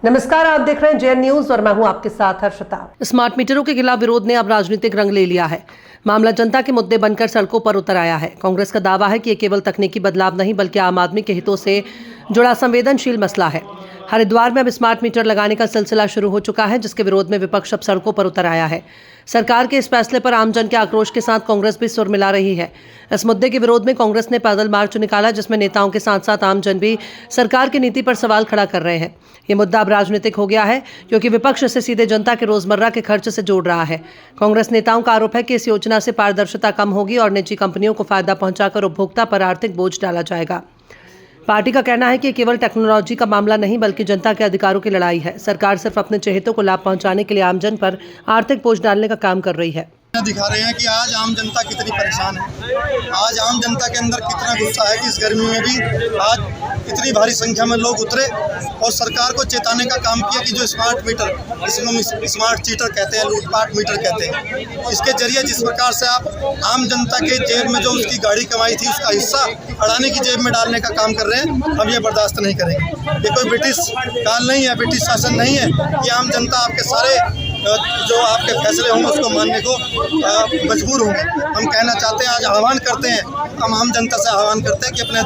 नमस्कार, आप देख रहे हैं जेएन न्यूज और मैं हूं आपके साथ हर्षिता। स्मार्ट मीटरों के खिलाफ विरोध ने अब राजनीतिक रंग ले लिया है। मामला जनता के मुद्दे बनकर सड़कों पर उतर आया है। कांग्रेस का दावा है कि ये केवल तकनीकी बदलाव नहीं बल्कि आम आदमी के हितों से जुड़ा संवेदनशील मसला है। हरिद्वार में अब स्मार्ट मीटर लगाने का सिलसिला शुरू हो चुका है, जिसके विरोध में विपक्ष अब सड़कों पर उतर आया है। सरकार के इस फैसले पर आमजन के आक्रोश के साथ कांग्रेस भी सुर मिला रही है। इस मुद्दे के विरोध में कांग्रेस ने पैदल मार्च निकाला, जिसमें नेताओं के साथ साथ आमजन भी सरकार की नीति पर सवाल खड़ा कर रहे हैं। ये मुद्दा अब राजनीतिक हो गया है, क्योंकि विपक्ष इसे सीधे जनता के रोजमर्रा के खर्च से जोड़ रहा है। कांग्रेस नेताओं का आरोप है कि इस योजना से पारदर्शिता कम होगी और निजी कंपनियों को फायदा पहुंचाकर उपभोक्ता पर आर्थिक बोझ डाला जाएगा। पार्टी का कहना है कि केवल टेक्नोलॉजी का मामला नहीं बल्कि जनता के अधिकारों की लड़ाई है। सरकार सिर्फ अपने चहेतों को लाभ पहुंचाने के लिए आमजन पर आर्थिक बोझ डालने का काम कर रही है। दिखा रहे हैं कि आज आम जनता कितनी परेशान है, आज आम जनता के अंदर कितना गुस्सा है कि इस गर्मी में भी आज इतनी भारी संख्या में लोग उतरे और सरकार को चेताने का काम किया कि जो स्मार्ट मीटर, इसको स्मार्ट चीटर कहते हैं, लूटपाट मीटर कहते हैं, इसके जरिए जिस प्रकार से आप आम जनता के जेब में जो उसकी गाड़ी कमाई थी उसका हिस्सा अडानी की जेब में डालने का काम कर रहे हैं, हम ये बर्दाश्त नहीं करेंगे। ये कोई ब्रिटिश काल नहीं है, ब्रिटिश शासन नहीं है कि आम जनता आपके सारे जो आपके फैसले होंगे उसको मानने को मजबूर होंगे। हम कहना चाहते हैं, आज आह्वान करते हैं, हम आम जनता से आह्वान करते हैं कि अपने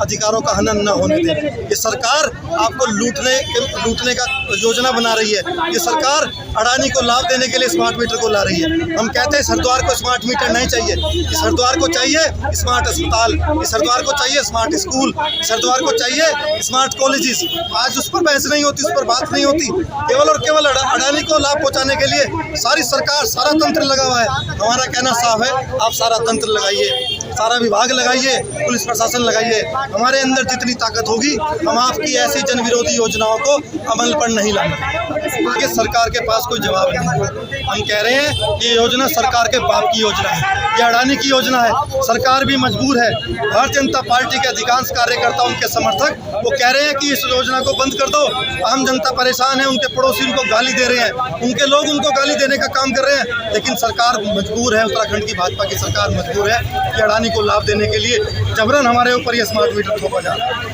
अधिकारों का हनन न होने दें। ये सरकार आपको लूटने का योजना बना रही है। ये सरकार अडानी को लाभ देने के लिए स्मार्ट मीटर को ला रही है। हम कहते हैं हरिद्वार को स्मार्ट मीटर नहीं चाहिए, इस हरिद्वार को चाहिए स्मार्ट अस्पताल, इस हरिद्वार को चाहिए स्मार्ट स्कूल, इस हरिद्वार को चाहिए स्मार्ट कॉलेजेस। आज उस पर बहस नहीं होती, उस पर बात नहीं होती। केवल और केवल अडानी को लाभ पहुंचाने के लिए सारी सरकार, सारा तंत्र लगा हुआ है। हमारा कहना साफ है, आप सारा तंत्र लगाइए, सारा विभाग लगाइए, पुलिस प्रशासन लगाइए। हमारे अंदर जितनी ताकत होगी हम आपकी ऐसी जन विरोधी योजनाओं को अमल पर नहीं लाएंगे। सरकार के पास कोई जवाब नहीं है। हम कह रहे हैं ये योजना सरकार के बाप की योजना है, ये अडानी की योजना है। सरकार भी मजबूर है। भारतीय जनता पार्टी के अधिकांश कार्यकर्ता, उनके समर्थक वो कह रहे हैं कि इस योजना को बंद कर दो। आम जनता परेशान है, उनके पड़ोसी उनको गाली दे रहे हैं, उनके लोग उनको गाली देने का काम कर रहे हैं, लेकिन सरकार मजबूर है। उत्तराखंड की भाजपा की सरकार मजबूर है कि अडानी को लाभ देने के लिए जबरन हमारे ऊपर ये स्मार्ट मीटर थोपा जा रहा है।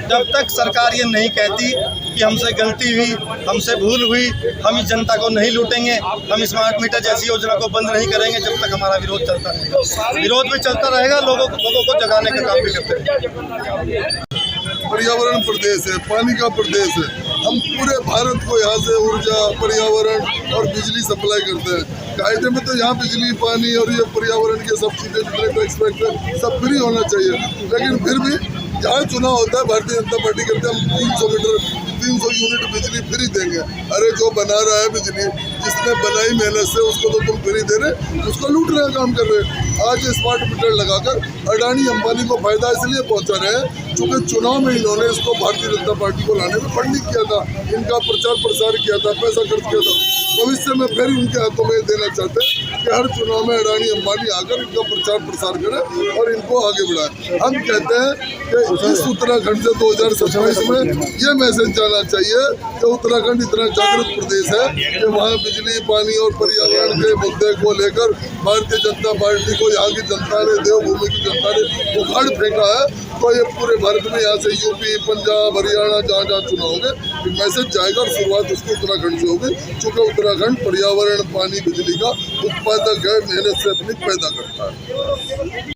जब तक सरकार ये नहीं कहती कि हमसे गलती हुई, हमसे भूल हुई, हम इस जनता को नहीं लूटेंगे, हम स्मार्ट मीटर जैसी योजना को बंद नहीं करेंगे, जब तक हमारा विरोध चलता रहेगा। विरोध भी चलता रहेगा, लोगों को जगाने का काम भी करते रहेंगे। पर्यावरण प्रदेश है, पानी का प्रदेश है। हम पूरे भारत को यहाँ से ऊर्जा, पर्यावरण और बिजली सप्लाई करते हैं। कायदे में तो यहाँ बिजली, पानी और ये पर्यावरण के सब चीजें जितने टैक्स वैक्स सब फ्री होना चाहिए, लेकिन फिर भी जहाँ चुनाव होता है भारतीय जनता पार्टी कहते हैं हम 300 यूनिट बिजली फ्री देंगे। अरे जो बना रहा है बिजली, जिसने बनाई मेहनत से, उसको तो तुम फ्री दे रहे, उसको लूटने का काम कर रहे। आज ये स्मार्ट मीटर लगाकर अडानी अंबानी को फायदा इसलिए पहुंचा रहे हैं क्योंकि चुनाव में इन्होंने इसको भारतीय जनता पार्टी को लाने में फंडिंग किया था, इनका प्रचार प्रसार किया था, पैसा खर्च किया था। भविष्य में फिर उनके हाथों में देना चाहते हैं कि हर चुनाव में अडानी अंबानी आकर इनका प्रचार प्रसार करे और इनको आगे बढ़ाए। हम कहते हैं कि इस उत्तराखंड से 2027 में ये मैसेज जाना चाहिए कि उत्तराखंड इतना जागरूक प्रदेश है कि वहाँ बिजली, पानी और पर्यावरण के मुद्दे को लेकर भारतीय जनता पार्टी को यहाँ की जनता ने, देवभूमि की जनता ने उखाड़ फेंका है। तो ये पूरे भारत में यहाँ से यूपी, पंजाब, हरियाणा जहाँ जहाँ चुनाव होंगे मैसेज जाएगा और शुरुआत उसकी उत्तराखंड से होगी, क्योंकि उत्तराखंड पर्यावरण, पानी, बिजली का उत्पादक है, मेहनत से अपनी पैदा करता है।